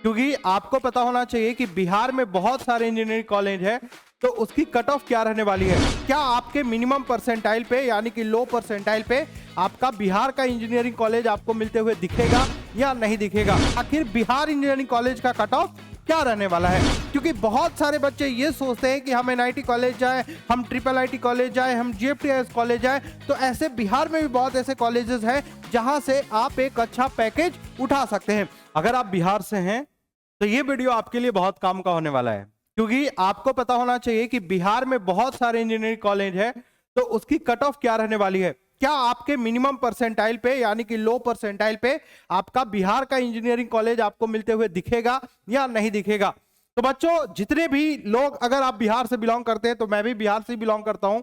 क्योंकि आपको पता होना चाहिए कि बिहार में बहुत सारे इंजीनियरिंग कॉलेज है, तो उसकी कट ऑफ क्या रहने वाली है। क्या आपके मिनिमम परसेंटाइल पे यानी कि लो परसेंटाइल पे आपका बिहार का इंजीनियरिंग कॉलेज आपको मिलते हुए दिखेगा या नहीं दिखेगा। आखिर बिहार इंजीनियरिंग कॉलेज का कट ऑफ क्या रहने वाला है, क्योंकि बहुत सारे बच्चे ये सोचते हैं कि हम एनआईटी कॉलेज जाए, हम ट्रिपल आईटी कॉलेज जाए, हम जीएफटीआईएस कॉलेज जाए। तो ऐसे बिहार में भी बहुत ऐसे कॉलेजेस हैं जहां से आप एक अच्छा पैकेज उठा सकते हैं। अगर आप बिहार से हैं तो ये वीडियो आपके लिए बहुत काम का होने वाला है, क्योंकि आपको पता होना चाहिए कि बिहार में बहुत सारे इंजीनियरिंग कॉलेज है, तो उसकी कट ऑफ क्या रहने वाली है। क्या आपके मिनिमम परसेंटाइल पे यानी कि लो परसेंटाइल पे आपका बिहार का इंजीनियरिंग कॉलेज आपको मिलते हुए दिखेगा या नहीं दिखेगा। तो बच्चों, जितने भी लोग, अगर आप बिहार से बिलोंग करते हैं, तो मैं भी बिहार से बिलोंग करता हूं,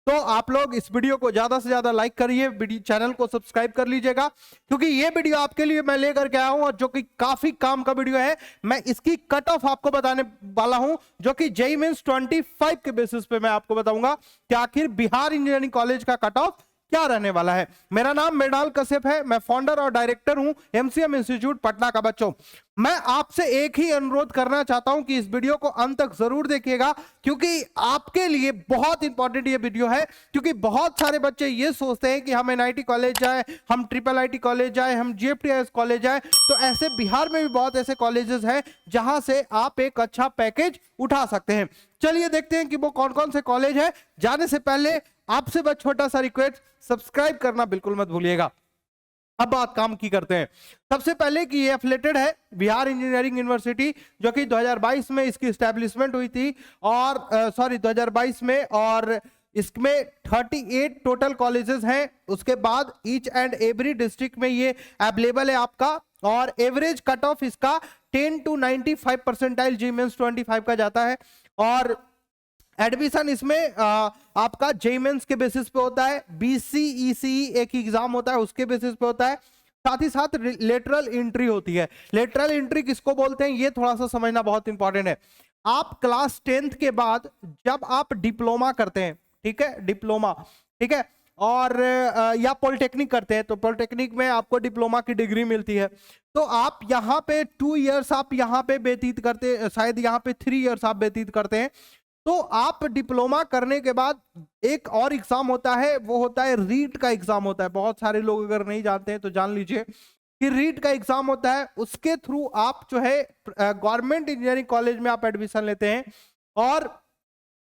तो आप लोग इस वीडियो को ज्यादा से ज्यादा लाइक करिए, चैनल को सब्सक्राइब कर लीजिएगा, क्योंकि ये वीडियो आपके लिए मैं लेकर के आया हूं और जो कि काफी काम का वीडियो है। मैं इसकी कट ऑफ आपको बताने वाला हूं, जो कि जेईई मेंस 25 के बेसिस पे मैं आपको बताऊंगा कि आखिर बिहार इंजीनियरिंग कॉलेज का कट ऑफ क्या रहने वाला है। मेरा नाम मृणाल कश्यप है, मैं फाउंडर और डायरेक्टर हूं एमसीएम इंस्टीट्यूट पटना का। बच्चों, मैं आपसे एक ही अनुरोध करना चाहता हूं कि इस वीडियो को अंत तक जरूर देखिएगा, क्योंकि आपके लिए बहुत इंपॉर्टेंट ये वीडियो है। क्योंकि बहुत सारे बच्चे ये सोचते हैं कि हम एनआईटी कॉलेज जाए, हम ट्रिपल आईटी कॉलेज जाए, हम जीएफटीआईएस कॉलेज जाए। तो ऐसे बिहार में भी बहुत ऐसे कॉलेजेस हैं जहां से आप एक अच्छा पैकेज उठा सकते हैं। चलिए देखते हैं कि वो कौन कौन से कॉलेज है। जाने से पहले आपसे बस छोटा सा रिक्वेस्ट, सब्सक्राइब करना बिल्कुल मत भूलिएगा। अब बात काम की करते हैं। सबसे पहले कि ये एफिलेटेड है बिहार इंजीनियरिंग यूनिवर्सिटी, जो कि 2022 में इसकी एस्टेब्लिशमेंट हुई थी, और 2022 में, और इसमें 38 टोटल कॉलेजेस हैं। उसके बाद ईच एंड एवरी डिस्ट्रिक्ट में ये अवेलेबल है आपका, और एवरेज कट ऑफ इसका 10 to 95 परसेंटाइल जेईई मेंस 25 का जाता है। और एडमिशन इसमें आपका जेईई मेंस के बेसिस पे होता है, बीसीईसी एक एग्जाम होता है उसके बेसिस पे होता है, साथ ही साथ लेटरल एंट्री होती है। लेटरल एंट्री किसको बोलते हैं ये थोड़ा सा समझना बहुत इंपॉर्टेंट है। आप क्लास 10th के बाद जब आप डिप्लोमा करते हैं, ठीक है, डिप्लोमा, ठीक है, और या पॉलिटेक्निक करते हैं, तो पॉलिटेक्निक में आपको डिप्लोमा की डिग्री मिलती है। तो आप यहाँ पे 2 इयर्स आप यहाँ पे व्यतीत करते, शायद यहाँ पे 3 इयर्स आप व्यतीत करते हैं। तो आप डिप्लोमा करने के बाद एक और एग्जाम होता है, वो होता है रीट का एग्जाम होता है। बहुत सारे लोग अगर नहीं जानते हैं तो जान लीजिए कि रीट का एग्जाम होता है। उसके थ्रू आप जो है गवर्नमेंट इंजीनियरिंग कॉलेज में आप एडमिशन लेते हैं, और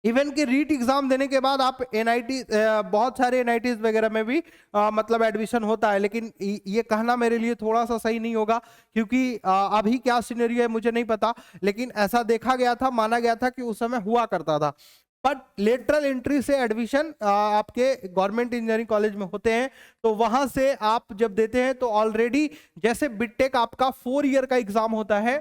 इवन कि रीट एग्जाम देने के बाद आप एनआईटी, बहुत सारे एनआईटीज वगैरह में भी मतलब एडमिशन होता है। लेकिन ये कहना मेरे लिए थोड़ा सा सही नहीं होगा, क्योंकि अभी क्या सिनेरियो है मुझे नहीं पता, लेकिन ऐसा देखा गया था, माना गया था कि उस समय हुआ करता था। बट लेटरल एंट्री से एडमिशन आपके गवर्नमेंट इंजीनियरिंग कॉलेज में होते हैं, तो वहां से आप जब देते हैं तो ऑलरेडी, जैसे बीटेक आपका 4 ईयर का एग्जाम होता है,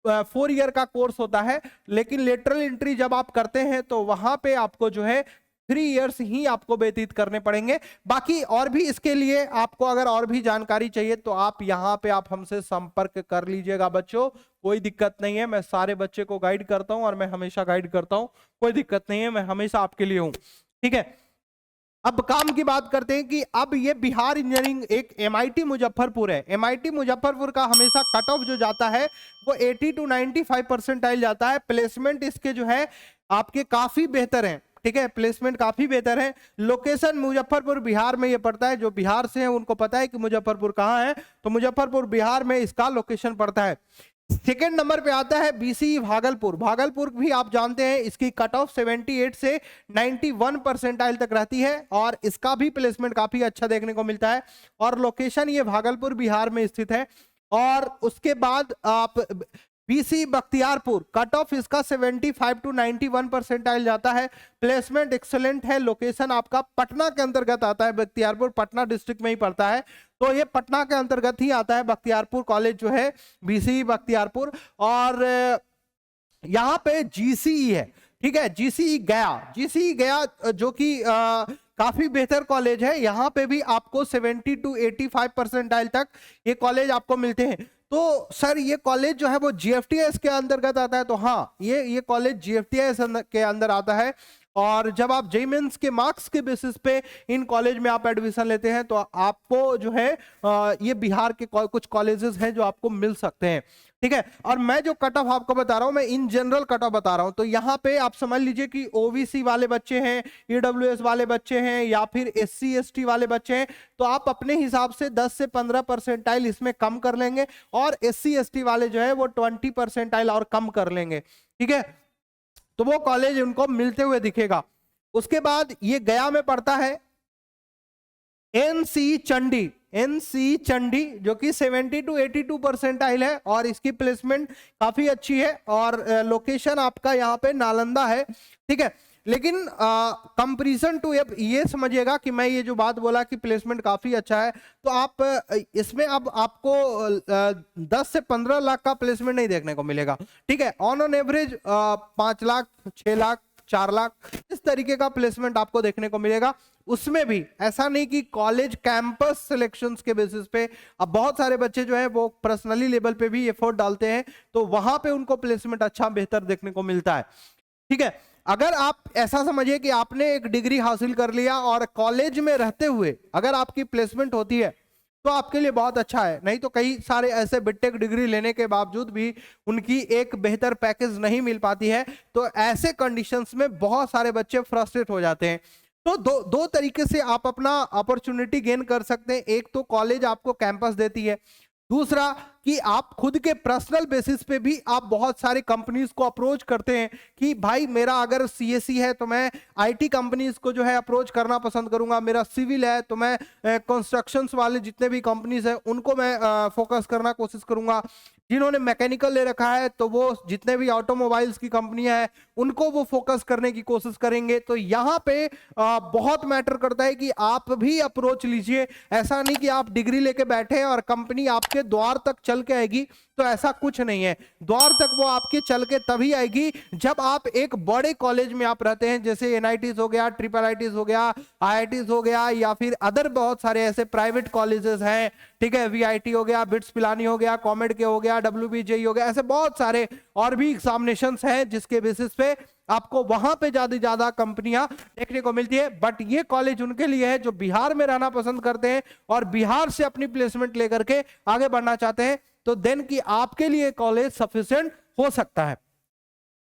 4 ईयर का कोर्स होता है, लेकिन लेटरल एंट्री जब आप करते हैं तो वहां पे आपको जो है 3 इयर्स ही आपको व्यतीत करने पड़ेंगे। बाकी और भी इसके लिए आपको अगर और भी जानकारी चाहिए तो आप यहाँ पे आप हमसे संपर्क कर लीजिएगा। बच्चों, कोई दिक्कत नहीं है, मैं सारे बच्चे को गाइड करता हूँ और मैं हमेशा गाइड करता हूँ, कोई दिक्कत नहीं है, मैं हमेशा आपके लिए हूँ, ठीक है। अब काम की बात करते हैं कि अब ये बिहार इंजीनियरिंग एक एमआईटी मुजफ्फरपुर है। एमआईटी मुजफ्फरपुर का हमेशा कट ऑफ जो जाता है वो 80 to 95 परसेंटाइल जाता है। प्लेसमेंट इसके जो है आपके काफी बेहतर हैं, ठीक है, प्लेसमेंट काफी बेहतर है। लोकेशन मुजफ्फरपुर बिहार में ये पड़ता है, जो बिहार से है उनको पता है कि मुजफ्फरपुर कहाँ है, तो मुजफ्फरपुर बिहार में इसका लोकेशन पड़ता है। सेकेंड नंबर पे आता है बीसी भागलपुर। भागलपुर भी आप जानते हैं इसकी कट ऑफ 78 से 91 परसेंटाइल तक रहती है, और इसका भी प्लेसमेंट काफी अच्छा देखने को मिलता है, और लोकेशन ये भागलपुर बिहार में स्थित है। और उसके बाद आप बीसी बख्तियारपुर, कट ऑफ इसका 75 to 91 परसेंटाइल जाता है। प्लेसमेंट एक्सलेंट है। लोकेशन आपका पटना के अंतर्गत आता है, बख्तियारपुर पटना डिस्ट्रिक्ट में ही पड़ता है, तो ये पटना के अंतर्गत ही आता है बख्तियारपुर कॉलेज जो है, बीसी बख्तियारपुर। और यहाँ पे जीसीई है, ठीक है, जीसीई गया, जीसीई गया जो कि काफी बेहतर कॉलेज है। यहाँ पे भी आपको 70 to 85 परसेंटाइल तक ये कॉलेज आपको मिलते हैं। तो सर ये कॉलेज जो है वो जीएफटीआईएस के अंतर्गत आता है, तो हाँ, ये कॉलेज जीएफटीआईएस के अंदर आता है। और जब आप जेईई मेंस के मार्क्स के बेसिस पे इन कॉलेज में आप एडमिशन लेते हैं तो आपको जो है ये बिहार के कुछ कॉलेजेस हैं जो आपको मिल सकते हैं। ठीक है। और मैं जो कट ऑफ आपको बता रहा हूं, मैं इन जनरल कट ऑफ बता रहा हूं। तो यहाँ पे आप समझ लीजिए कि ओबीसी वाले बच्चे हैं, ईडब्ल्यूएस वाले बच्चे हैं, या फिर एससी एसटी वाले बच्चे हैं, तो आप अपने हिसाब से 10 से 15 परसेंटाइल इसमें कम कर लेंगे, और एससी एसटी वाले जो है वो 20 परसेंटाइल और कम कर लेंगे। ठीक है, तो वो कॉलेज उनको मिलते हुए दिखेगा। उसके बाद ये गया में पड़ता है एनसी चंडी, एनसी चंडी, जो कि 70 to 82 परसेंटाइल है, और इसकी प्लेसमेंट काफी अच्छी है, और लोकेशन आपका यहाँ पे नालंदा है। ठीक है, लेकिन कंपैरिजन टू ये समझिएगा कि मैं ये जो बात बोला कि प्लेसमेंट काफी अच्छा है, तो आप इसमें अब आपको 10 से 15 लाख का प्लेसमेंट नहीं देखने को मिलेगा। ठीक है, ऑन एवरेज 5 लाख, 6 लाख, 4 लाख, इस तरीके का प्लेसमेंट आपको देखने को मिलेगा। उसमें भी ऐसा नहीं कि कॉलेज कैंपस सिलेक्शंस के बेसिस पे, अब बहुत सारे बच्चे जो है वो पर्सनली लेवल पे भी एफर्ट डालते हैं, तो वहां पे उनको प्लेसमेंट अच्छा बेहतर देखने को मिलता है। ठीक है, अगर आप ऐसा समझिए कि आपने एक डिग्री हासिल कर लिया और कॉलेज में रहते हुए अगर आपकी प्लेसमेंट होती है तो आपके लिए बहुत अच्छा है। नहीं तो कई सारे ऐसे बीटेक डिग्री लेने के बावजूद भी उनकी एक बेहतर पैकेज नहीं मिल पाती है, तो ऐसे कंडीशंस में बहुत सारे बच्चे फ्रस्ट्रेट हो जाते हैं। तो दो तरीके से आप अपना अपॉर्चुनिटी गेन कर सकते हैं। एक तो कॉलेज आपको कैंपस देती है, दूसरा कि आप खुद के पर्सनल बेसिस पे भी आप बहुत सारे कंपनीज को अप्रोच करते हैं कि भाई मेरा अगर सीएससी है तो मैं आईटी कंपनीज को जो है अप्रोच करना पसंद करूंगा, मेरा सिविल है तो मैं कंस्ट्रक्शंस वाले जितने भी कंपनीज हैं उनको मैं फोकस करना कोशिश करूंगा, जिन्होंने मैकेनिकल ले रखा है तो वो जितने भी ऑटोमोबाइल्स की कंपनियां हैं उनको वो फोकस करने की कोशिश करेंगे। तो यहाँ पे बहुत मैटर करता है कि आप भी अप्रोच लीजिए। ऐसा नहीं कि आप डिग्री लेके बैठे और कंपनी आपके द्वार तक चल के आएगी, तो ऐसा कुछ नहीं है। द्वार तक वो आपके चल के तभी आएगी जब आप एक बड़े कॉलेज में आप रहते हैं, जैसे एनआईटीज हो गया, ट्रिपल आईटीज हो गया, आईआईटीज हो गया, या फिर अदर बहुत सारे ऐसे प्राइवेट कॉलेजेस हैं। ठीक है, वीआईटी हो गया, बिट्स पिलानी हो गया, कॉमेड के हो गया, डब्ल्यूबीजेई हो गया, ऐसे बहुत सारे और भी एग्जामिनेशंस हैं जिसके बेसिस पे आपको वहां पे ज्यादा कंपनियां देखने को मिलती है। बट ये कॉलेज उनके लिए है जो बिहार में रहना पसंद करते हैं और बिहार से अपनी प्लेसमेंट लेकर के आगे बढ़ना चाहते हैं, तो देन की आपके लिए कॉलेज सफिशिएंट हो सकता है।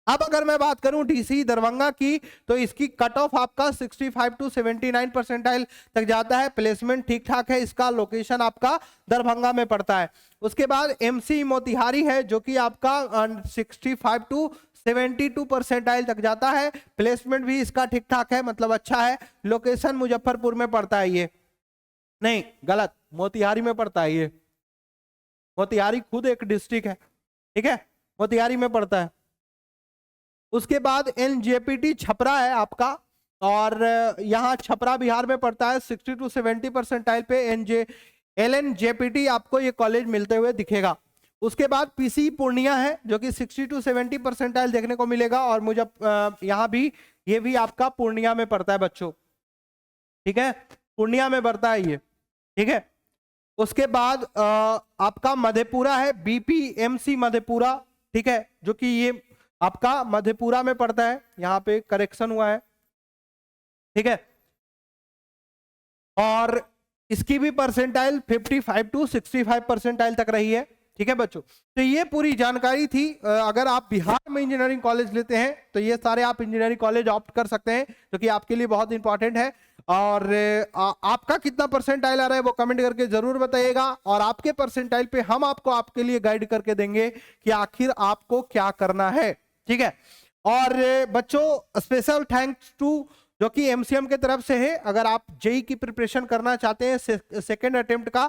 अब अगर मैं बात करूं डीसी दरभंगा की, तो इसकी कट ऑफ आपका 65 to 79 परसेंटाइल तक जाता है। प्लेसमेंट ठीक ठाक है, इसका लोकेशन आपका दरभंगा में पड़ता है। उसके बाद एमसी मोतिहारी है जो कि आपका 65 to 72 परसेंटाइल तक जाता है। प्लेसमेंट भी इसका ठीक ठाक है, मतलब अच्छा है। लोकेशन मुजफ्फरपुर में पड़ता है, ये नहीं गलत, मोतिहारी में पड़ता है। ये मोतिहारी खुद एक डिस्ट्रिक्ट है, ठीक है, मोतिहारी में पड़ता है। उसके बाद एनजेपीटी छपरा है आपका, और यहाँ छपरा बिहार में पड़ता है। 60 to 70 परसेंटाइल पे एलएनजेपीटी आपको ये कॉलेज मिलते हुए दिखेगा। उसके बाद पीसी पूर्णिया है जो कि 60 to 70 परसेंटाइल देखने को मिलेगा, और मुझे यहाँ भी ये भी आपका पूर्णिया में पड़ता है बच्चों, ठीक है, पूर्णिया में पड़ता है ये, ठीक है। उसके बाद आपका मधेपुरा है, बीपीएमसी मधेपुरा, ठीक है, जो कि ये आपका मधेपुरा में पड़ता है। यहाँ पे करेक्शन हुआ है, ठीक है। और इसकी भी परसेंटाइल 55 to 65 परसेंटाइल तक रही है, ठीक है बच्चों। तो ये पूरी जानकारी थी। अगर आप बिहार में इंजीनियरिंग कॉलेज लेते हैं तो ये सारे आप इंजीनियरिंग कॉलेज ऑप्ट कर सकते हैं, जो कि आपके लिए बहुत इंपॉर्टेंट है। और आपका कितना परसेंटाइल आ रहा है वो कमेंट करके जरूर बताइएगा, और आपके परसेंटाइल पे हम आपको आपके लिए गाइड करके देंगे कि आखिर आपको क्या करना है, ठीक है। और बच्चों स्पेशल थैंक्स टू जो कि एमसीएम के तरफ से है। अगर आप जेई की प्रिपरेशन करना चाहते हैं सेकेंड अटेम्प्ट का,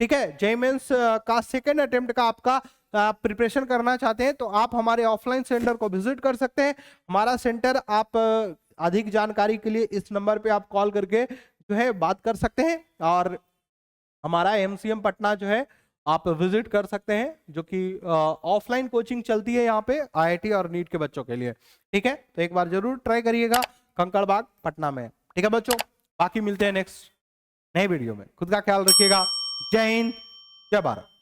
ठीक है, जेई मेंस का सेकेंड अटेम्प्ट का आपका प्रिपरेशन करना चाहते हैं, तो आप हमारे ऑफलाइन सेंटर को विजिट कर सकते हैं। हमारा सेंटर आप अधिक जानकारी के लिए इस नंबर पे आप कॉल करके जो है बात कर सकते हैं, और हमारा एमसीएम पटना जो है आप विजिट कर सकते हैं, जो कि ऑफलाइन कोचिंग चलती है यहाँ पे आईआईटी और नीट के बच्चों के लिए, ठीक है। तो एक बार जरूर ट्राई करिएगा, कंकड़बाग पटना में, ठीक है बच्चों। बाकी मिलते हैं नेक्स्ट नए वीडियो में। खुद का ख्याल रखिएगा। जय हिंद, जय भारत।